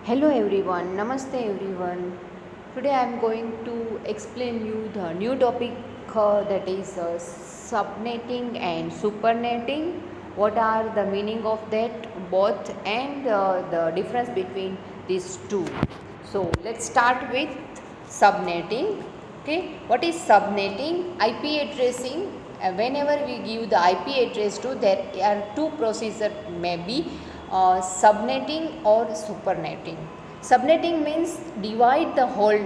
Hello everyone, Namaste everyone. Today I am going to explain you the new topic that is subnetting and supernetting. What are the meaning of that both and the difference between these two. So let's start with subnetting. Okay, what is subnetting? IP addressing. Whenever we give the IP address to, there are two procedures may be subnetting or supernetting. Subnetting means divide the whole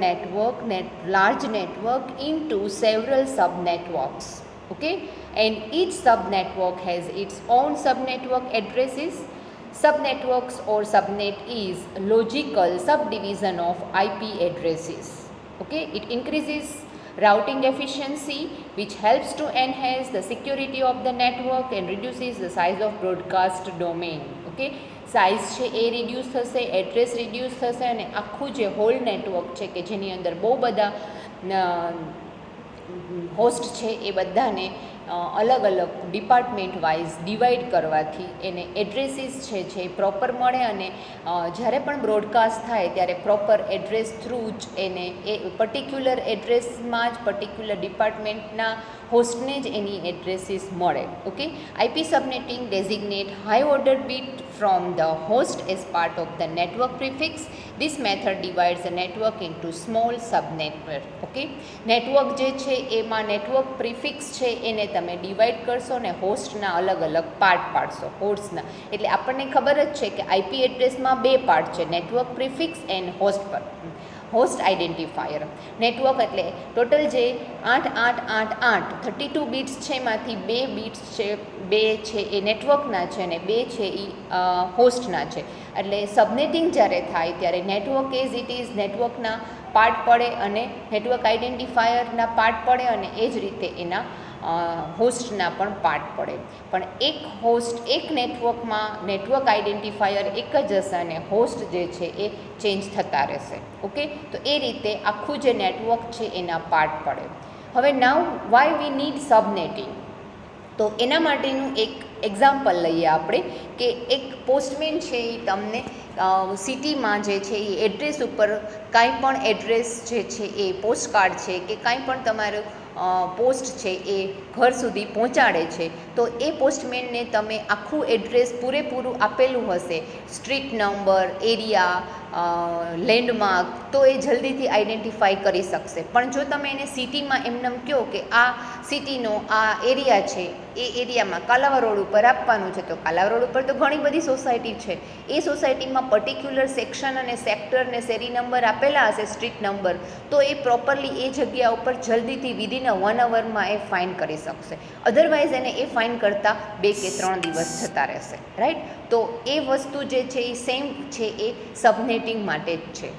large network into several subnetworks. Okay, and each subnetwork has its own subnetwork addresses. Subnetworks or subnet is logical subdivision of IP addresses. Okay, it increases routing efficiency, which helps to enhance the security of the network and reduces the size of broadcast domain. Okay, size છે એ reduce થશે, address reduce થશે અને આખું જે hall network છે કે જેની અંદર બહુ બધા હોસ્ટ છે એ બધાને અલગ અલગ ડિપાર્ટમેન્ટ વાઇઝ ડિવાઈડ કરવાથી એને એડ્રેસીસ છે એ પ્રોપર મળે અને જ્યારે પણ બ્રોડકાસ્ટ થાય ત્યારે પ્રોપર એડ્રેસ થ્રુ જ એને એ પર્ટિક્યુલર એડ્રેસમાં જ પર્ટિક્યુલર ડિપાર્ટમેન્ટના હોસ્ટને જ એની એડ્રેસીસ મળે. Okay, IP subnetting designate high order bit from the host as part of the network prefix. This method divides the network into small subnetwork. Okay, network જે છે એમાં network prefix છે એને તમે ડિવાઈડ કરશો ને હોસ્ટના અલગ અલગ પાર્ટ પાડશો હોસ્ટના. એટલે આપણને ખબર જ છે કે આઈપી એડ્રેસમાં બે પાર્ટ છે, network prefix and host identifier. Network એટલે ટોટલ જે 32 બિટ્સ છે એમાંથી બે બિટ્સ છે, બે છે એ નેટવર્કના છે અને બે છે એ હોસ્ટના છે. એટલે સબનેટિંગ જ્યારે થાય ત્યારે નેટવર્ક એઝ ઇટ ઇઝ નેટવર્કના પાર્ટ પડે અને નેટવર્ક આઇડેન્ટિફાયરના પાર્ટ પડે અને એ જ રીતે એના હોસ્ટના પણ પાર્ટ પડે. પણ એક હોસ્ટ એક નેટવર્કમાં નેટવર્ક આઇડેન્ટિફાયર એક જ હશે અને હોસ્ટ જે છે એ ચેન્જ થતા રહેશે. ઓકે, તો એ રીતે આખું જે નેટવર્ક છે એના પાર્ટ પડે. હવે નાવ વાય વી નીડ સબનેટિંગ, તો એના માટેનું એક એક્ઝામ્પલ લઈએ આપણે કે એક પોસ્ટમેન છે એ તમને સિટીમાં જે છે એ એડ્રેસ ઉપર કાંઈ પણ એડ્રેસ જે છે એ પોસ્ટકાર્ડ છે કે કાંઈ પણ તમારું પોસ્ટ છે એ ઘર સુધી પહોંચાડે છે, તો એ પોસ્ટમેનને તમે આખું એડ્રેસ પૂરેપૂરું આપેલું હશે, સ્ટ્રીટ નંબર, એરિયા, લેન્ડમાર્ક, તો એ જલ્દીથી આઈડેન્ટિફાઈ કરી શકશે. પણ જો તમે એને સિટીમાં એમને કહો કે આ સિટીનો આ એરિયા છે, એ એરિયામાં કાલાવા રોડ ઉપર આપવાનું છે, તો કાલાવા રોડ ઉપર તો ઘણી બધી સોસાયટી છે, એ સોસાયટીમાં પર્ટિક્યુલર સેક્શન અને સેક્ટર ને શેરી નંબર આપેલા હશે, સ્ટ્રીટ નંબર, તો એ પ્રોપરલી એ જગ્યા ઉપર જલ્દીથી વિધિન 1 અવરમાં એ ફાઇન કરી શકશે. અધરવાઇઝ એને એ ફાઇન કરતાં 2 કે 3 દિવસ જતા રહેશે. રાઈટ, તો એ વસ્તુ જે છે એ સેમ છે એ સબનેટિંગ માટે જ છે.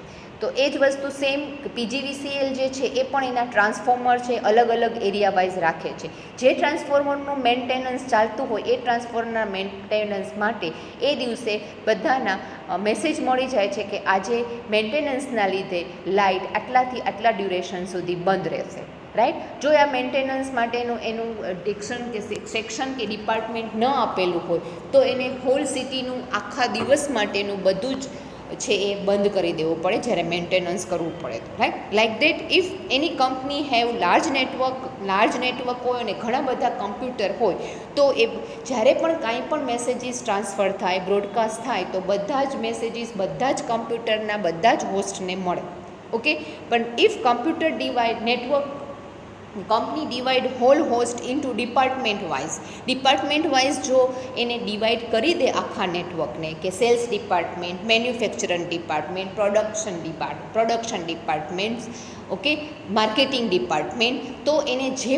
તો એ જ વસ્તુ સેમ પીજીવીસીએલ જે છે એ પણ એના ટ્રાન્સફોર્મર છે અલગ અલગ એરિયા વાઇઝ રાખે છે. જે ટ્રાન્સફોર્મરનું મેન્ટેનન્સ ચાલતું હોય એ ટ્રાન્સફોર્મરના મેન્ટેનન્સ માટે એ દિવસે બધાના મેસેજ મળી જાય છે કે આજે મેન્ટેનન્સના લીધે લાઇટ આટલાથી આટલા ડ્યુરેશન સુધી બંધ રહેશે. રાઈટ, જો આ મેન્ટેનન્સ માટેનું એનું ડિક્શન કે સેક્શન કે ડિપાર્ટમેન્ટ ન આપેલું હોય તો એને હોલ સિટીનું આખા દિવસ માટેનું બધું જ છે એ બંધ કરી દેવું પડે જ્યારે મેન્ટેનન્સ કરવું પડે તો. Right, like that if any company have large network હોય અને ઘણા બધા કમ્પ્યુટર હોય તો એ જ્યારે પણ કાંઈ પણ મેસેજીસ ટ્રાન્સફર થાય, બ્રોડકાસ્ટ થાય, તો બધા જ મેસેજીસ બધા જ કમ્પ્યુટરના બધા જ હોસ્ટને મળે. ઓકે, પણ if computer company divide whole host into department wise જો એને ડિવાઈડ કરી દે આખા નેટવર્કને કે sales department, manufacturing department, production departments, okay, marketing department, તો એને જે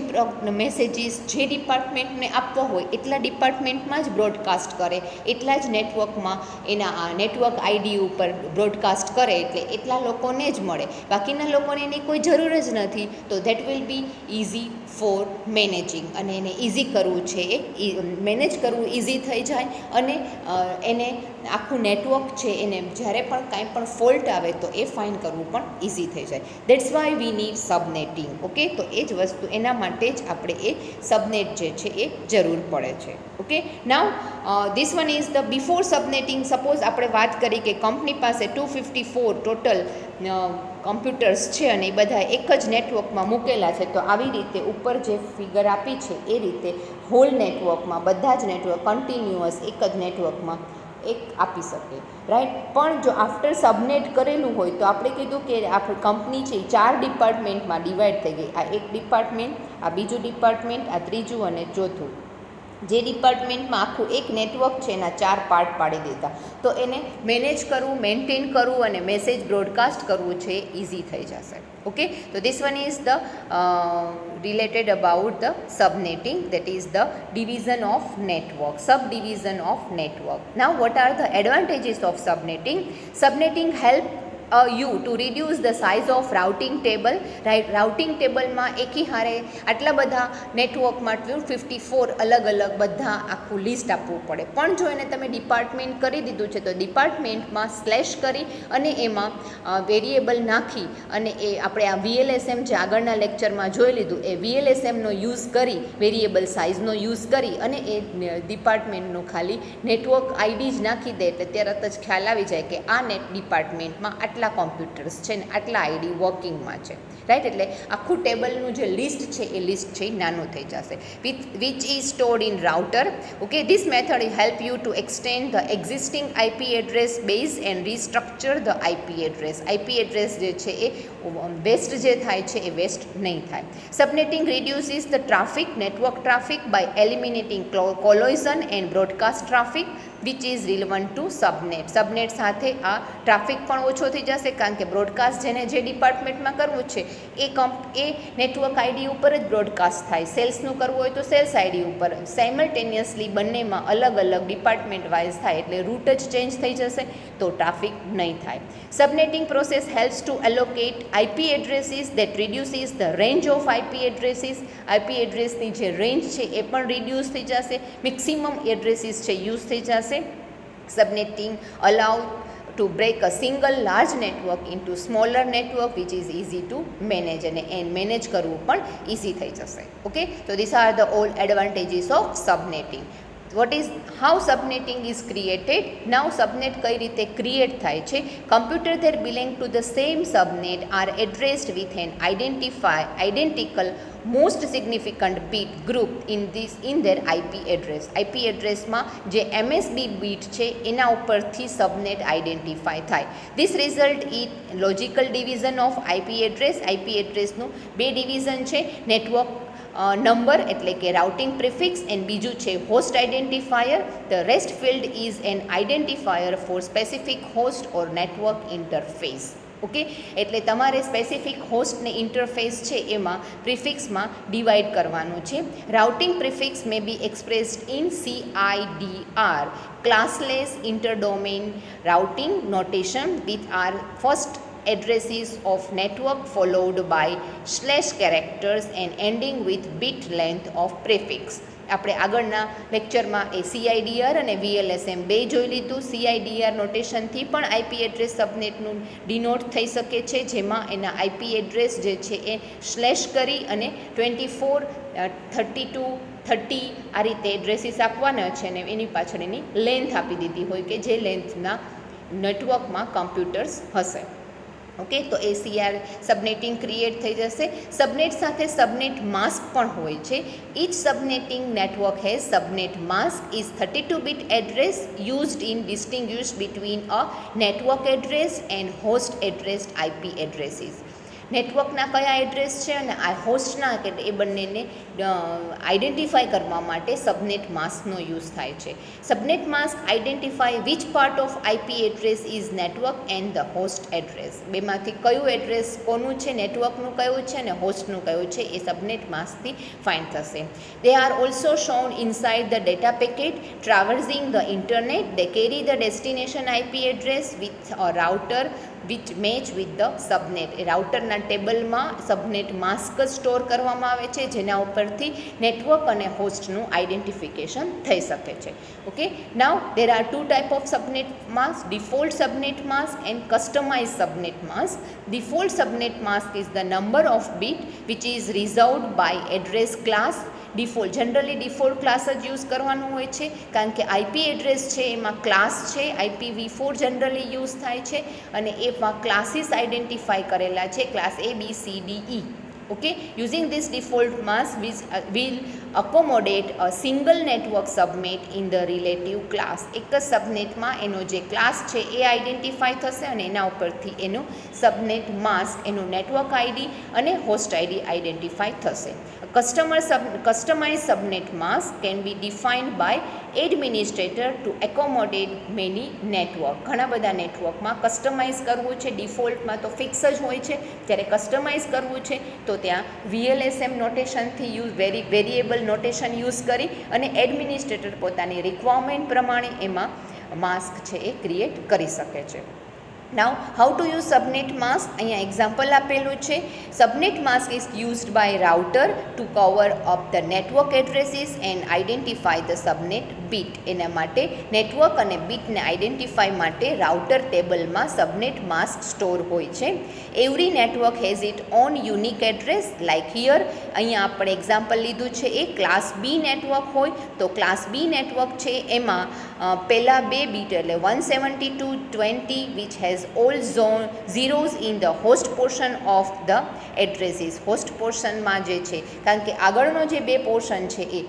મેસેજીસ જે ડિપાર્ટમેન્ટને આપવા હોય એટલા ડિપાર્ટમેન્ટમાં જ બ્રોડકાસ્ટ કરે, એટલા જ નેટવર્કમાં એના નેટવર્ક આઈડી ઉપર બ્રોડકાસ્ટ કરે, એટલે એટલા લોકોને જ મળે, બાકીના લોકોને એની કોઈ જરૂર જ નથી. તો that will be easy for managing, અને એને ઇઝી કરવું છે, એ મેનેજ કરવું ઇઝી થઈ જાય, અને એને આખું નેટવર્ક છે એને જ્યારે પણ કાંઈ પણ ફોલ્ટ આવે તો એ ફાઇન્ડ કરવું પણ ઇઝી થઈ જાય. That's why we need subnetting. Okay, તો એ જ વસ્તુ, એના માટે જ આપણે એ સબનેટ જે છે એ જરૂર પડે છે. Okay, now this one is the before subnetting. Suppose આપણે વાત કરી કે કંપની પાસે 254 ટોટલ કમ્પ્યુટર્સ છે અને એ બધા એક જ નેટવર્કમાં મૂકેલા છે. તો આવી રીતે ઉપર જે ફિગર આપી છે એ રીતે હોલ નેટવર્કમાં બધા જ નેટવર્ક કન્ટિન્યુઅસ એક જ નેટવર્કમાં એક આપી શકે, રાઈટ. પણ જો આફ્ટર સબનેટ કરેલું હોય તો આપણે કીધું કે આપણી કંપની છે એ 4 ડિપાર્ટમેન્ટમાં ડિવાઈડ થઈ ગઈ. આ એક ડિપાર્ટમેન્ટ, આ બીજું ડિપાર્ટમેન્ટ, આ ત્રીજું અને ચોથું. જે ડિપાર્ટમેન્ટમાં આખું એક નેટવર્ક છે એના 4 પાર્ટ પાડી દીધા, તો એને મેનેજ કરવું, મેન્ટેન કરવું અને મેસેજ બ્રોડકાસ્ટ કરવું છે એ ઇઝી થઈ જશે. ઓકે, તો this one is the related about the subnetting, that is the division of network, subdivision of network. Now what are the advantages of subnetting? Subnetting help you to reduce the size of routing table, right. Routing ટેબલમાં એકી હારે આટલા બધા નેટવર્કમાં 254 અલગ અલગ બધા આખું લિસ્ટ આપવું પડે. પણ જો એને તમે ડિપાર્ટમેન્ટ કરી દીધું છે તો ડિપાર્ટમેન્ટમાં સ્લેશ કરી અને એમાં વેરિયેબલ નાખી અને એ આપણે આ VLSM જે આગળના લેક્ચરમાં જોઈ લીધું એ VLSMનો યુઝ કરી, વેરિયેબલ સાઇઝનો યુઝ કરી અને એ ડિપાર્ટમેન્ટનું ખાલી નેટવર્ક આઈડી જ નાખી દે એટલે તરત જ ખ્યાલ આવી જાય કે આ ડિપાર્ટમેન્ટમાં આટલા કોમ્પ્યુટર્સ છે ને આટલા આઈડી વર્કિંગમાં છે, રાઈટ. એટલે આખું ટેબલનું જે લિસ્ટ છે એ લિસ્ટ છે એ નાનું થઈ જશે. Which is stored in router. Okay, this method help you to extend the existing IP address base and restructure the IP address. IP address જે છે એ વેસ્ટ જે થાય છે એ વેસ્ટ નહીં થાય. Subnetting reduces the traffic, network traffic by eliminating collision and broadcast traffic which is relevant to subnet. Subnet સાથે આ traffic પણ ઓછો થઈ જશે કારણ કે બ્રોડકાસ્ટ જેને જે ડિપાર્ટમેન્ટમાં કરવું છે એ નેટવર્ક આઈડી ઉપર જ બ્રોડકાસ્ટ થાય. સેલ્સનું કરવું હોય તો સેલ્સ આઈડી ઉપર, સાયમલ્ટેનિયસલી બંનેમાં અલગ અલગ ડિપાર્ટમેન્ટ વાઇઝ થાય એટલે રૂટ જ ચેન્જ થઈ જશે તો ટ્રાફિક નહીં થાય. Subnetting process helps to allocate IP addresses that reduces the range of IP addresses. IP એડ્રેસની જે રેન્જ છે એ પણ રિડ્યુસ થઈ જશે, મેક્સિમમ એડ્રેસીસ છે યુઝ થઈ જશે. સબનેટિંગ અલાઉ to break a single large network into smaller network which is easy to manage, and manage કરવું પણ easy થઈ જશે. Okay, so these are the all advantages of subnetting. What is how subnetting is created? Now subnet કઈ રીતે create થાય છે? Computer that belong to the same subnet are addressed with an identical most significant bit group in their IP address. IP એડ્રેસમાં જે MSB bit છે એના ઉપરથી સબનેટ identify થાય. This result in logical division of IP address. IP એડ્રેસનું 2 division છે, network number એટલે કે routing prefix and બીજું છે host identifier. The rest field is an identifier for specific host or network interface. Okay, એટલે તમારે specific હોસ્ટને interface છે એમાં પ્રિફિક્સમાં ડિવાઈડ કરવાનું છે. Routing prefix may be expressed in CIDR, classless interdomain routing notation with are first addresses of network followed by slash characters and ending with bit length of prefix. આપણે આગળના લેક્ચરમાં એ CIDR અને VLSM બે જોઈ લીધું. CIDR નોટેશનથી પણ IP address સબનેટનું denote થઈ શકે છે, જેમાં એના IP એડ્રેસ જે છે એ સ્લેશ કરી અને 24, 32, 30 આ રીતે એડ્રેસીસ આપવાના છે અને એની પાછળ એની લેન્થ આપી દીધી હોય કે જે લેન્થના નેટવર્કમાં કમ્પ્યુટર્સ હશે. ઓકે, તો એ સબનેટિંગ ક્રિએટ થઈ જશે. સબનેટ સાથે સબનેટ માસ્ક પણ હોય છે. Each subnetting network has subnet mask is 32-bit address used in distinguish between a network address and host addressed IP addresses. નેટવર્કના કયા એડ્રેસ છે અને આ હોસ્ટના કે એ બંનેને આઈડેન્ટિફાઈ કરવા માટે સબનેટ માસ્કનો યુઝ થાય છે. Subnet mask identify which part of IP address is network and the host address. બેમાંથી કયું એડ્રેસ કોનું છે, નેટવર્કનું કયું છે અને હોસ્ટનું કયું છે એ સબનેટ માસ્કથી ફાઇન્ડ થશે. They are also shown inside the data packet traversing the internet. They carry the destination IP address with a router which match with the subnet. એ રાઉટરના ટેબલમાં સબનેટ માસ્ક સ્ટોર કરવામાં આવે છે, જેના ઉપરથી નેટવર્ક અને હોસ્ટનું આઈડેન્ટિફિકેશન થઈ શકે છે. Okay, now there are two type of subnet mask, default subnet mask and customize subnet mask. Default subnet mask is the number of bit which is reserved by address class. Default generally default class જ use કરવાનું હોય છે, કારણ કે IP address છે એમાં class છે, IPv4 generally use થાય છે અને એમાં ક્લાસીસ આઈડેન્ટિફાઈ કરેલા છે, class ABCDE. Okay, using this default mask will accommodate a single network subnet in the relative class. એક જ સબનેટમાં એનો જે ક્લાસ છે એ આઈડેન્ટિફાઈ થશે અને એના ઉપરથી એનું સબનેટ માસ્ક, એનું નેટવર્ક આઈડી અને હોસ્ટ આઈડી આઈડેન્ટિફાઈ થશે. Customized subnet mask can be defined by administrator to accommodate many network. ઘણા બધા નેટવર્કમાં કસ્ટમાઇઝ કરવું છે, ડિફોલ્ટમાં તો ફિક્સ જ હોય છે, જ્યારે કસ્ટમાઇઝ કરવું છે તો ત્યાં VLSM નોટેશનથી વેરિએબલ નોટેશન યુઝ કરી અને એડમિનિસ્ટ્રેટર પોતાની રિક્વાયરમેન્ટ પ્રમાણે એમાં માસ્ક છે એ ક્રિએટ કરી શકે છે. Now, how to use subnet mask? અહીંયા એક્ઝામ્પલ આપેલું છે. Subnet mask is used by router to cover up the network addresses and identify the subnet bit. એના માટે નેટવર્ક અને બીટને આઈડેન્ટિફાઈ માટે રાઉટર ટેબલમાં સબનેટ માસ્ક સ્ટોર હોય છે. Every network has it on unique address like here. અહીંયા આપણે એક્ઝામ્પલ લીધું છે એ ક્લાસ બી નેટવર્ક હોય તો ક્લાસ બી નેટવર્ક છે એમાં પહેલા બે બીટ એટલે 172.20 which has all zeros in the host portion of the addresses. host portionમાં જે છે, કારણ કે આગળનો જે બે પોર્શન છે એ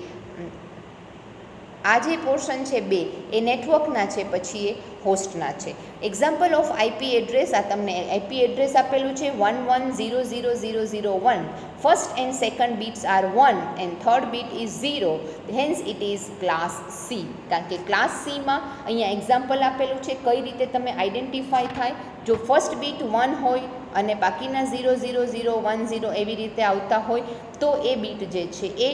આ જે પોર્શન છે બે એ નેટવર્કના છે, પછી એ હોસ્ટના છે. એક્ઝામ્પલ ઓફ આઈપી એડ્રેસ, આ તમને આઈપી એડ્રેસ આપેલું છે 11000001. First and second bits are 1 and third bit is 0, hence it is class C. કારણ કે ક્લાસ સીમાં અહીંયા એક્ઝામ્પલ આપેલું છે કઈ રીતે તમે આઈડેન્ટિફાઈ થાય. જો ફર્સ્ટ બીટ 1 હોય અને બાકીના 00010 એવી રીતે આવતા હોય તો એ બીટ જે છે એ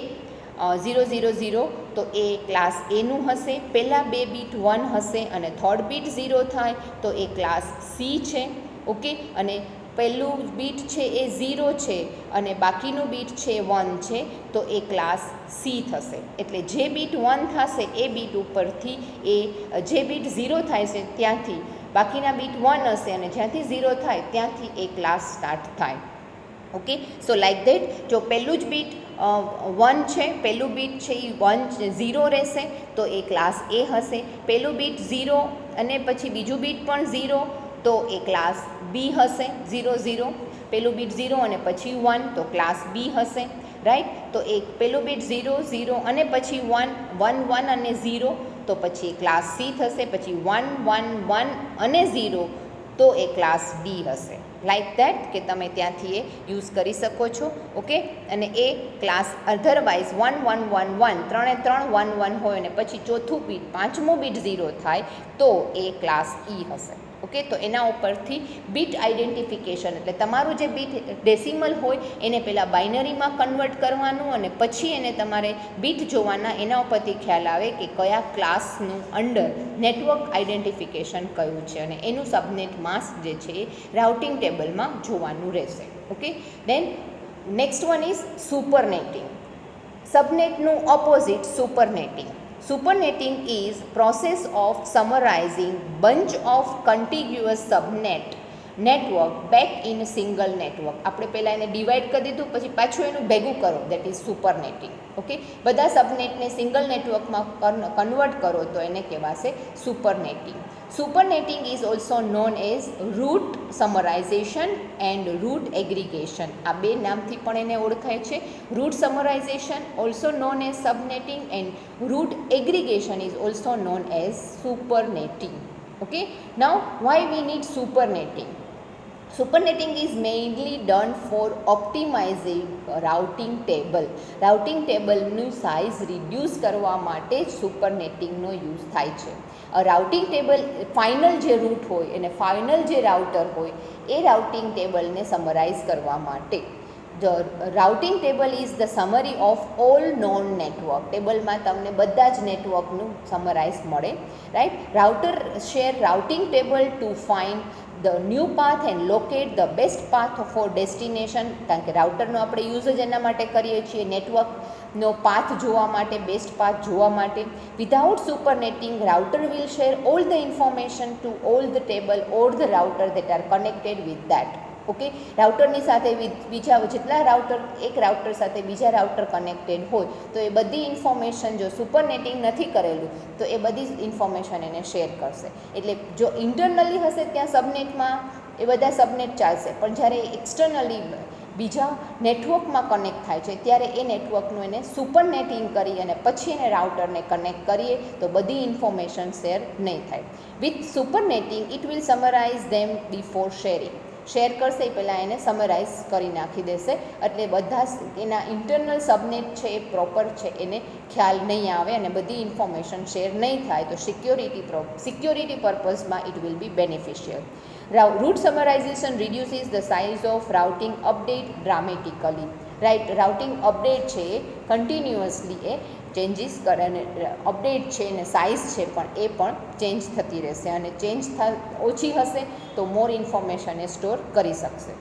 000 તો એ ક્લાસ એનું હશે. પહેલાં બે બીટ 1 હશે અને થર્ડ બીટ 0 થાય તો એ ક્લાસ સી છે. ઓકે, અને પહેલું બીટ છે એ 0 છે અને બાકીનું બીટ છે 1 છે તો એ ક્લાસ સી થશે. એટલે જે બીટ 1 થશે એ બીટ ઉપરથી એ જે બીટ 0 થાય છે ત્યાંથી બાકીના બીટ 1 હશે અને જ્યાંથી 0 થાય ત્યાંથી એ ક્લાસ સ્ટાર્ટ થાય. Okay, so like that. જો પહેલું જ બીટ 1 છે, પહેલું બીટ છે એ 0 રહેશે તો એ ક્લાસ એ હશે. પહેલું બીટ 0 અને પછી બીજું બીટ પણ 0 તો એ ક્લાસ બી હશે. 0 પહેલું બીટ 0 અને પછી 1 તો ક્લાસ બી હશે. રાઈટ, તો એ પહેલું બીટ 0 અને પછી 1 અને 0 તો પછી ક્લાસ સી થશે. પછી 1 અને 0 તો એ ક્લાસ ડી હશે. લાઈક દેટ કે તમે ત્યાંથી એ યુઝ કરી શકો છો. ઓકે, અને એ ક્લાસ અધરવાઇઝ 1 ત્રણે 1 હોય અને પછી ચોથું બીટ પાંચમું બીટ 0 થાય તો એ ક્લાસ ઈ હશે. ઓકે, તો એના ઉપરથી બીટ આઈડેન્ટિફિકેશન એટલે તમારું જે બીટ ડેસિમલ હોય એને પહેલાં બાઇનરીમાં કન્વર્ટ કરવાનું અને પછી એને તમારે બીટ જોવાના, એના ઉપરથી ખ્યાલ આવે કે કયા ક્લાસનું અંડર નેટવર્ક આઈડેન્ટિફિકેશન કયું છે અને એનું સબનેટ માસ્ક જે છે એ રાઉટિંગ ટેબલમાં જોવાનું રહેશે. Okay, then next one is supernetting. સબનેટનું opposite supernetting. Supernetting is process of summarizing bunch of contiguous subnet network back in a single network. આપણે પહેલાં એને ડિવાઈડ કરી દીધું પછી પાછું એનું ભેગું કરો, દેટ ઇઝ સુપરનેટિંગ. ઓકે, બધા સબનેટને સિંગલ નેટવર્કમાં કન્વર્ટ કરો તો એને કહેવાશે સુપરનેટિંગ. Supernetting is also known as root summarization and root aggregation. આ બે નામથી પણ એને ઓળખાય છે. root summarization also known as subnetting and root aggregation is also known as supernetting. Okay, now why we need supernetting? Supernetting is mainly done for optimizing routing table. Routing ટેબલનું size reduce કરવા માટે સુપરનેટિંગનો use થાય છે. Routing table final જે route હોય અને final જે રાઉટર હોય એ રાઉટિંગ ટેબલને સમરાઇઝ કરવા માટે. The routing table is the summary of all known network. ટેબલમાં તમને બધા જ નેટવર્કનું સમરાઇઝ મળે. Right, router share routing table to find the new path and locate the best path for destination, કારણ કે રાઉટરનો આપણે યુઝ જ એના માટે કરીએ છીએ, નેટવર્કનો પાથ જોવા માટે, બેસ્ટ પાથ જોવા માટે. Without supernetting router will share all the information to all the table or the router that are connected with that. Okay, રાઉટરની સાથે બીજા જેટલા રાઉટર, એક રાઉટર સાથે બીજા રાઉટર કનેક્ટેડ હોય તો એ બધી ઇન્ફોર્મેશન જો સુપરનેટિંગ નથી કરેલું તો એ બધી ઇન્ફોર્મેશન એને શેર કરશે. એટલે જો ઇન્ટરનલી હશે ત્યાં સબનેટમાં એ બધા સબનેટ ચાલશે, પણ જ્યારે એક્સટર્નલી બીજા નેટવર્કમાં કનેક્ટ થાય છે ત્યારે એ નેટવર્કનું એને સુપરનેટિંગ કરી અને પછી એને રાઉટરને કનેક્ટ કરીએ તો બધી ઇન્ફોર્મેશન શેર નહીં થાય. With supernetting it will summarize them before sharing. Share કરશે એ પહેલાં એને સમરાઇઝ કરી નાખી દેશે, એટલે બધા એના ઇન્ટરનલ સબનેટ છે એ પ્રોપર છે એને ખ્યાલ નહીં આવે અને બધી ઇન્ફોર્મેશન શેર નહીં થાય, તો સિક્યોરિટી પર્પઝમાં it will be beneficial. Route summarization reduces the size of routing update dramatically. Right, routing update છે એ કન્ટિન્યુઅસલી એ ચેન્જીસ કરે અને અપડેટ છે અને સાઇઝ છે પણ એ પણ ચેન્જ થતી રહેશે, અને ચેન્જ ઓછી હશે તો મોર ઇન્ફોર્મેશન એ સ્ટોર કરી શકશે.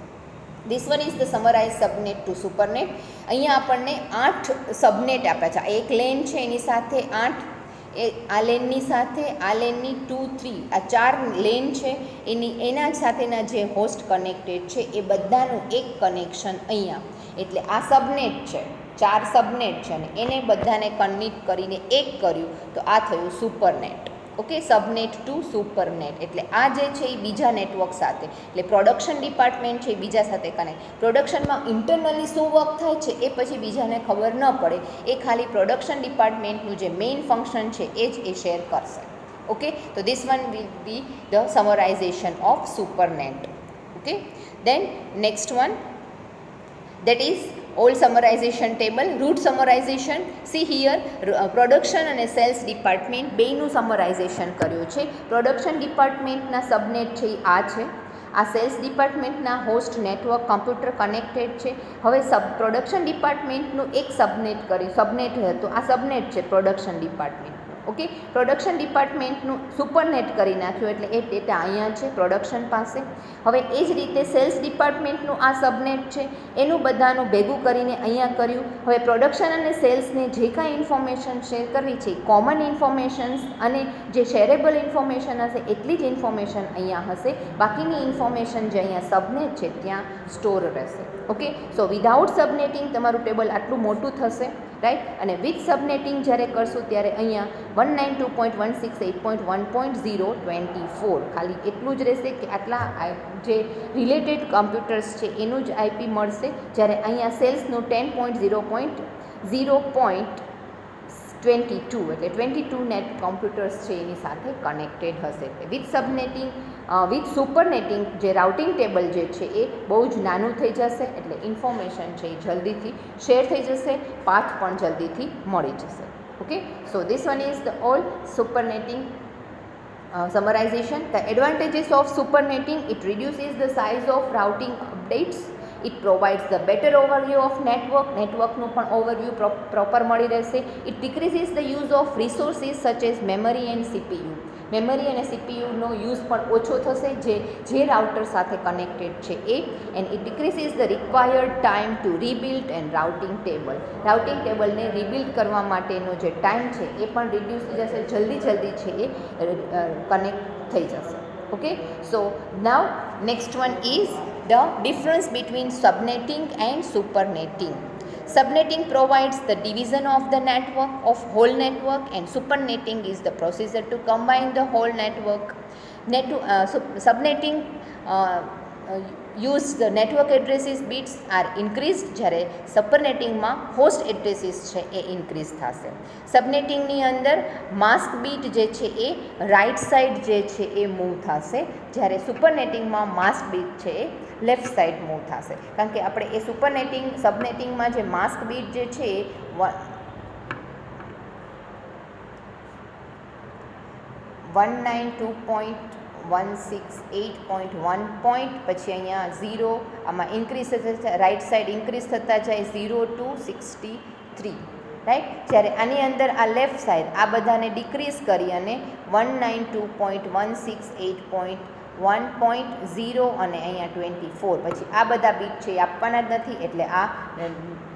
This one is the summarize subnet to supernet. અહીંયા આપણને 8 સબનેટ આપ્યા છે. એક લેન છે એની સાથે 8, આ લેનની સાથે આ લેનની 2, 3, આ 4 લેન છે એના સાથેના જે હોસ્ટ કનેક્ટેડ છે એ બધાનું એક કનેક્શન અહીંયા, એટલે આ સબનેટ છે, 4 સબનેટ છે અને એને બધાને કનેક્ટ કરીને એક કર્યું તો આ થયું સુપરનેટ. Okay, સબનેટ to સુપરનેટ. એટલે આ જે છે એ બીજા નેટવર્ક સાથે, એટલે પ્રોડક્શન ડિપાર્ટમેન્ટ છે એ બીજા સાથે કનેક્ટ. પ્રોડક્શનમાં ઇન્ટરનલી શું વર્ક થાય છે એ પછી બીજાને ખબર ન પડે, એ ખાલી પ્રોડક્શન ડિપાર્ટમેન્ટનું જે મેઇન ફંક્શન છે એ જ એ શેર કરશે. ઓકે, તો this one will be the summarization of supernet. Okay, then next one, that is all summarization table. root summarization, see here production અને સેલ્સ ડિપાર્ટમેન્ટ બેયનું સમરાઇઝેશન કર્યું છે. પ્રોડક્શન ડિપાર્ટમેન્ટના સબનેટ છે એ આ છે, આ સેલ્સ ડિપાર્ટમેન્ટના હોસ્ટ નેટવર્ક કમ્પ્યુટર કનેક્ટેડ છે. હવે પ્રોડક્શન ડિપાર્ટમેન્ટનું એક સબનેટ હતું, આ સબનેટ છે પ્રોડક્શન ડિપાર્ટમેન્ટ. ઓકે, પ્રોડક્શન ડિપાર્ટમેન્ટનું સુપરનેટ કરી નાખ્યું એટલે એ ડેટા અહીંયા છે પ્રોડક્શન પાસે. હવે એ જ રીતે સેલ્સ ડિપાર્ટમેન્ટનું આ સબનેટ છે એનું બધાનું ભેગું કરીને અહીંયા કર્યું. હવે પ્રોડક્શન અને સેલ્સને જે કાંઈ ઇન્ફોર્મેશન શેર કરવી છે, કોમન ઇન્ફોર્મેશન્સ અને જે શેરેબલ ઇન્ફોર્મેશન હશે એટલી જ ઇન્ફોર્મેશન અહીંયા હશે, બાકીની ઇન્ફોર્મેશન જે અહીંયા સબનેટ છે ત્યાં સ્ટોર રહેશે. ઓકે, સો વિધાઉટ સબનેટિંગ તમારું ટેબલ આટલું મોટું થશે, રાઈટ. અને વિથ સબનેટિંગ જ્યારે કરશું ત્યારે અહીંયા 192.168.1.024 ખાલી એટલું જ રહેશે કે આટલા જે રિલેટેડ કમ્પ્યુટર્સ છે એનું જ આઈપી મળશે, જ્યારે અહીંયા સેલ્સનું 10.0.0.22 એટલે 22 નેટ કમ્પ્યુટર્સ છે એની સાથે કનેક્ટેડ હશે. વિથ સબનેટિંગ, વિથ સુપરનેટિંગ જે રાઉટિંગ ટેબલ જે છે એ બહુ જ નાનું થઈ જશે, એટલે ઇન્ફોર્મેશન છે એ જલ્દીથી શેર થઈ જશે, પાથ પણ જલ્દીથી મળી જશે. Okay, so this one is the all superneting summarization. The advantages of superneting: it reduces the size of routing updates, it provides the better overview of networkનું પણ overview proper મળી રહેશે. It decreases the use of resources such as memory and CPU. Memory અને સીપીયુનો use પણ ઓછો થશે જે router સાથે connected છે એ. And it decreases the required time to rebuild and routing table. Routing ટેબલને રીબિલ્ડ કરવા માટેનો જે ટાઈમ છે એ પણ રિડ્યુસ થઈ જશે, જલ્દી છે એ કનેક્ટ થઈ જશે. Okay, so now next one is the difference between subnetting and supernetting. Subnetting provides the division of the network of whole network, and superneting is the procedure to combine the whole network. Subnetting use the network addresses bits are increased, જ્યારે સુપરનેટિંગમાં host addresses છે એ increase થશે. સબનેટિંગની અંદર mask bit જે છે એ right side જે છે એ move થશે, જ્યારે સુપરનેટિંગમાં માસ્ક બીટ છે એ લેફ્ટ સાઈડ મૂવ થશે. કારણ કે આપણે એ સબનેટિંગમાં જે માસ્ક બીટ જે છે એ 192.168.1 પછી અહીંયા 0 આમાં ઇન્ક્રીઝ થશે, રાઇટ સાઈડ ઇન્ક્રીઝ થતા જાય 0 to 63, રાઈટ. જ્યારે આની અંદર આ લેફ્ટ સાઈડ આ બધાને ડિક્રીઝ કરી અને 192.168.1 1.0 અને અહીંયા 24. પછી આ બધા બીટ છે એ આપવાના જ નથી, એટલે આ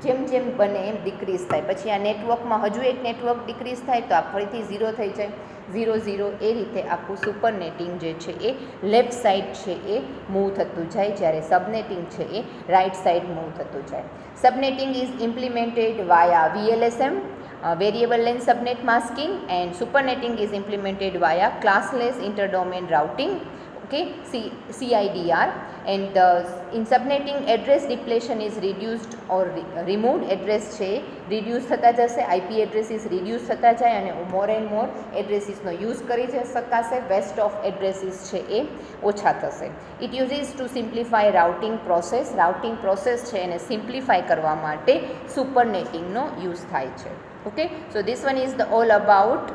જેમ જેમ બને એમ ડિક્રીઝ થાય. પછી આ નેટવર્કમાં હજુ એક નેટવર્ક ડિક્રીઝ થાય તો આ ફરીથી 0 થઈ જાય, 0 0. એ રીતે આખું સુપરનેટિંગ જે છે એ લેફ્ટ સાઈડ છે એ મૂવ થતું જાય, જ્યારે સબનેટિંગ છે એ રાઇટ સાઈડ મૂવ થતું જાય. Subnetting is implemented via VLSM, variable length subnet masking, and supernetting is implemented via classless interdomain routing, okay, CIDR. And in subnetting address depletion is reduced or removed. Address છે reduce થતા જશે, IP addresses reduce થતા જાય અને મોર and more એડ્રેસીસનો use કરી શકાશે. Waste of addresses છે એ ઓછા થશે. It uses to simplify routing process. Routing process છે એને સિમ્પ્લિફાય કરવા માટે સુપરનેટિંગનો યુઝ થાય છે. Okay, so this one is the all about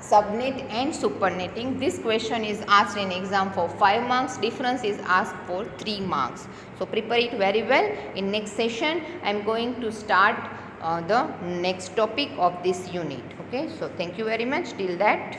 subnet and supernetting. This question is asked in exam for 5 marks, difference is asked for 3 marks. So prepare it very well. In next session I am going to start the next topic of this unit. Okay, so thank you very much. Till that